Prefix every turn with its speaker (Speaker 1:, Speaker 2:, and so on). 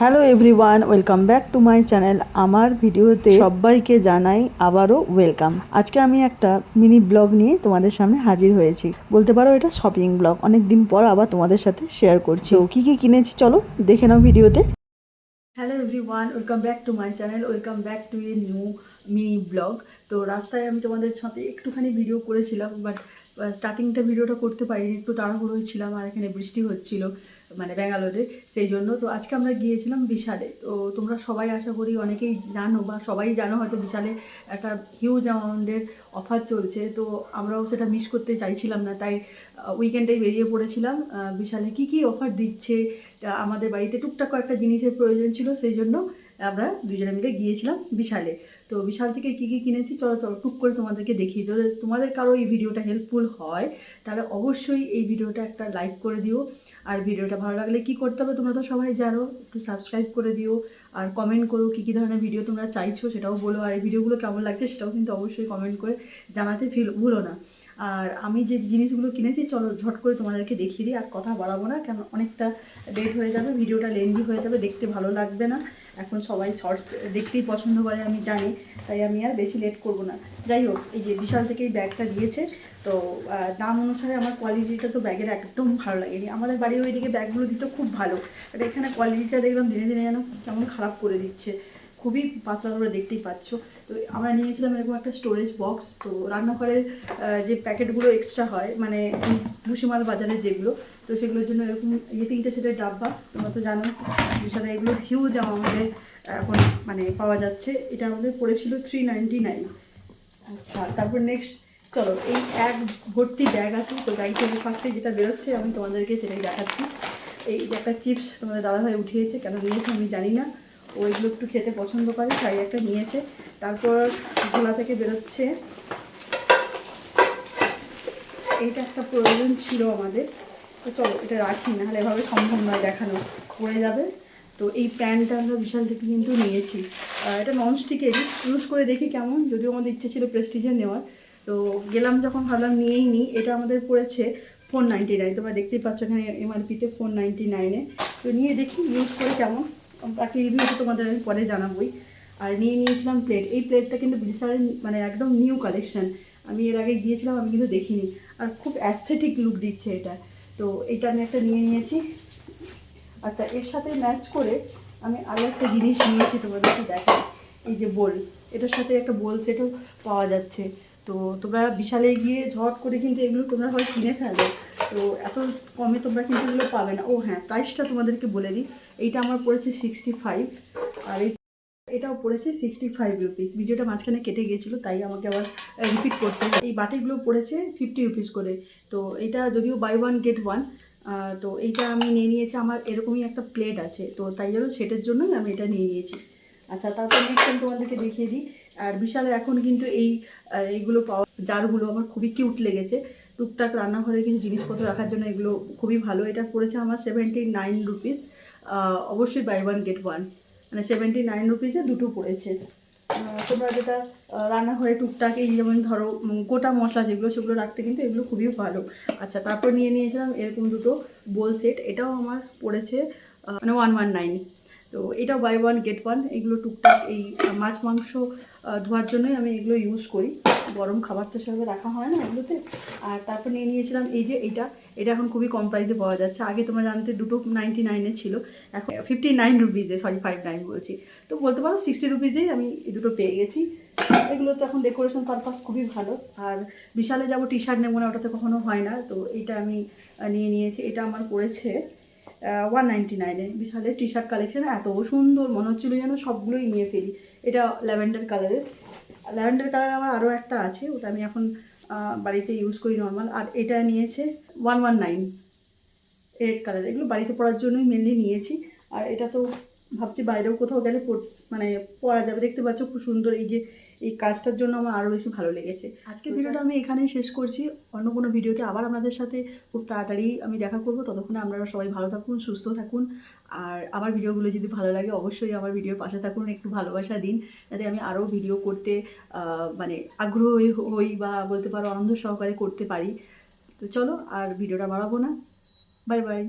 Speaker 1: Hello everyone, welcome back to my channel. আমার ভিডিওতে সবাইকে জানাই আবারও ওয়েলকাম। আজকে আমি একটা মিনি ব্লগ নিয়ে তোমাদের সামনে হাজির হয়েছি, বলতে পারো এটা শপিং ব্লগ। অনেক দিন পর আবার তোমাদের সাথে শেয়ার করছি। তো কী কী কিনেছি চলো দেখে নাও ভিডিওতে। Hello everyone, welcome back to my channel, welcome back to a new mini blog. তো রাস্তায় আমি তোমাদের সাথে একটুখানি ভিডিও করেছিলাম, বাট স্টার্টিংটা ভিডিওটা করতে পারিনি, একটু তাড়াহুড়ো হয়েছিলাম, আর এখানে বৃষ্টি হচ্ছিল মানে ব্যাঙ্গালোরে, সেই জন্য। তো আজকে আমরা গিয়েছিলাম বিশালে। তো তোমরা সবাই আশা করি অনেকেই জানো বা সবাই জানো হয়তো, বিশালে একটা হিউজ অ্যামাউন্টের অফার চলছে। তো আমরাও সেটা মিস করতে চাইছিলাম না, তাই উইকেন্ডেই বেরিয়ে পড়েছিলাম বিশালে কী কী অফার দিচ্ছে। আমাদের বাড়িতে টুকটাক কয়েকটা জিনিসের প্রয়োজন ছিল, সেই জন্য আমরা দুজনে মিলে গিয়েছিলাম বিশালে। তো বিশাল থেকে কী কী কিনেছি চলো টুক করে তোমাদেরকে দেখিয়ে দিও। তোমাদের কারো এই ভিডিওটা হেল্পফুল হয় তাহলে অবশ্যই এই ভিডিওটা একটা লাইক করে দিও। আর ভিডিওটা ভালো লাগলে কি করতে হবে তোমরা তো সবাই জানো, একটু সাবস্ক্রাইব করে দিও। আর কমেন্ট করো কী কী ধরনের ভিডিও তোমরা চাইছো সেটাও বলো। আর এই ভিডিওগুলো কেমন লাগছে সেটাও কিন্তু অবশ্যই কমেন্ট করে জানাতে ভুলো না। আর আমি যে জিনিসগুলো কিনেছি চলো ঝট করে তোমাদেরকে দেখিয়ে দিই। আর কথা বাড়াবো না, কেন অনেকটা লেট হয়ে যাবে, ভিডিওটা লেন্দি হয়ে যাবে, দেখতে ভালো লাগবে না। এখন সবাই শর্টস দেখতেই পছন্দ করে আমি জানি, তাই আমি আর বেশি লেট করব না। যাই হোক, এই যে বিশাল থেকে এই ব্যাগটা দিয়েছে, তো দাম অনুসারে আমার কোয়ালিটিটা তো ব্যাগের একদম ভালো লাগেনি। আমাদের বাড়ির ওইদিকে ব্যাগগুলো দিত খুব ভালো, আর এখানে কোয়ালিটিটা দেখলাম দিনে দিনে যেন কেমন খারাপ করে দিচ্ছে, খুবই পাতলা করে দেখতেই পাচ্ছ। তো আমরা নিয়েছিলাম এরকম একটা স্টোরেজ বক্স। তো রান্নাঘরের যে প্যাকেটগুলো এক্সট্রা হয় মানে ভুসিমাল বাজারের যেগুলো, তো সেগুলোর জন্য এরকম 3টে সেটের ডাব্বা, তোমরা তো জানো বিশালে এগুলো হিউজ আমাদের এখন মানে পাওয়া যাচ্ছে। এটা আমাদের পড়েছিল 399। আচ্ছা, তারপর নেক্সট চলো এই এক ভর্তি ব্যাগ আছে। তো ব্যাগ থেকে ফার্স্টে যেটা বেরোচ্ছে আমি তোমাদেরকে সেটাই দেখাচ্ছি। এই যে একটা চিপস তোমাদের দাদাভাই উঠিয়েছে, কেন নিয়েছে আমি জানি না, ও এগুলো একটু খেতে পছন্দ করে তাই একটা নিয়েছে। তারপর ঝোলা থেকে বেরোচ্ছে এইটা, একটা প্রয়োজন ছিল আমাদের। তো চলো এটা রাখি, নাহলে এভাবে সম্ভব নয় দেখানো, পড়ে যাবে। তো এই প্যানটা আমরা বিশাল থেকে কিন্তু নিয়েছি, এটা ননস্টিকেরই, ইউজ করে দেখি কেমন, যদিও আমাদের ইচ্ছে ছিল প্রেস্টিজের নেওয়ার। তো গেলাম যখন ভাবলাম নিয়েই নিই। এটা আমাদের পড়েছে 499, তোমরা দেখতেই পাচ্ছ এখানে এমআরপিতে 499-এ। তো নিয়ে দেখি ইউজ করে কেমন, বাকি রিভিউটা তোমাদের আমি পরে জানাবোই। আর নিয়ে নিয়েছিলাম প্লেট। এই প্লেটটা কিন্তু বিশালের মানে একদম নিউ কালেকশান, আমি এর আগে গিয়েছিলাম, আমি কিন্তু দেখিনি। আর খুব অ্যাস্থেটিক লুক দিচ্ছে এটা। তো এটা আমি একটা নিয়ে নিয়েছি। আচ্ছা, এর সাথে ম্যাচ করে আমি আরও একটা জিনিস নিয়েছি, তোমাদেরকে দেখাই। এই যে বোল, এটার সাথে একটা বোল সেটও পাওয়া যাচ্ছে। তো তোমরা বিশালে গিয়ে ঝট করে কিন্তু এগুলো তোমরা হয় কিনে ফেলো, তো এত কমে তোমরা কিন্তু এগুলো পাবে না। ও হ্যাঁ, প্রাইসটা তোমাদেরকে বলে দিই। এইটা আমার পড়েছে 65, আর এটাও পড়েছে 65 রুপিস। ভিডিওটা মাঝখানে কেটে গিয়েছিলো তাই আমাকে আবার রিপিট করতে। এই বাটিগুলো পড়েছে 50 রুপিস করে। তো এটা যদিও বাই ওয়ান গেট ওয়ান। তো এইটা আমি নিয়ে নিয়েছি, আমার এরকমই একটা প্লেট আছে, তো তাই জন্য সেটের জন্যই আমি এটা নিয়ে নিয়েছি। আচ্ছা, তারপর নেক্সট আমি তোমাদেরকে দেখিয়ে দিই। আর বিশালে এখন কিন্তু এইগুলো পাওয়া জারগুলো আমার খুবই কিউট লেগেছে, টুকটাক রান্নাঘরে কিছু জিনিসপত্র রাখার জন্য এগুলো খুবই ভালো। এটা পড়েছে আমার 79 রুপিস, অবশ্যই বাই ওয়ান গেট ওয়ান, মানে 79 রুপিসে দুটো পড়েছে। তোমরা যেটা রান্নাঘরে টুকটাক এই যেমন ধরো গোটা মশলা যেগুলো সেগুলো রাখতে কিন্তু এগুলো খুবই ভালো। আচ্ছা, তারপর নিয়ে নিয়েছিলাম এরকম দুটো বোল সেট, এটাও আমার পড়েছে মানে 119। তো এটাও বাই ওয়ান গেট ওয়ান। এগুলো টুকটাক এই মাছ মাংস ধোয়ার জন্যই আমি এগুলো ইউজ করি, গরম খাবার তো সেভাবে রাখা হয় না এগুলোতে। আর তারপর নিয়ে নিয়েছিলাম এই যে এটা এখন খুবই কম প্রাইসে পাওয়া যাচ্ছে। আগে তোমরা জানতে দুটো 99-এ ছিল, এখন 59 রুপিসে, সরি 59 বলছি। তো বলতে পারো 60 রুপিসেই আমি এই দুটো পেয়ে গেছি। এগুলো তো এখন ডেকোরেশন পারপাস খুবই ভালো। আর বিশালে যাবো টি শার্ট নেবো না, ওটাতে কখনো হয় না, তো এইটা আমি নিয়ে নিয়েছি। এটা আমার পড়েছে 199-এ। বিশালের টি শার্ট কালেকশন এত সুন্দর, মনে হচ্ছিলো যেন সবগুলোই নিয়ে ফেলি। এটা ল্যাভেন্ডার কালারের, ল্যাভেন্ডার কালার আমার আরও একটা আছে, ওটা আমি এখন বাড়িতে ইউজ করি নর্মাল। আর এটা নিয়েছে 119 রেড কালার। এগুলো বাড়িতে পরার জন্যই মেনলি নিয়েছি। আর এটা তো ভাবছি বাইরেও কোথাও গেলে মানে পরা যাবে। দেখতে পাচ্ছ খুব সুন্দর, এই যে এই কাজটার জন্য আমার আরও বেশি ভালো লেগেছে। আজকের ভিডিওটা আমি এখানেই শেষ করছি। অন্য কোনো ভিডিওতে আবার আপনাদের সাথে খুব তাড়াতাড়ি আমি দেখা করবো। ততক্ষণে আপনারা সবাই ভালো থাকুন, সুস্থ থাকুন। আর আমার ভিডিওগুলো যদি ভালো লাগে অবশ্যই আমার ভিডিওর পাশে থাকুন, একটু ভালোবাসা দিন, যাতে আমি আরও ভিডিও করতে মানে আগ্রহী হই বা বলতে পারো আনন্দ সহকারে করতে পারি। তো চলো আর ভিডিওটা বাড়াবো না, বাই বাই।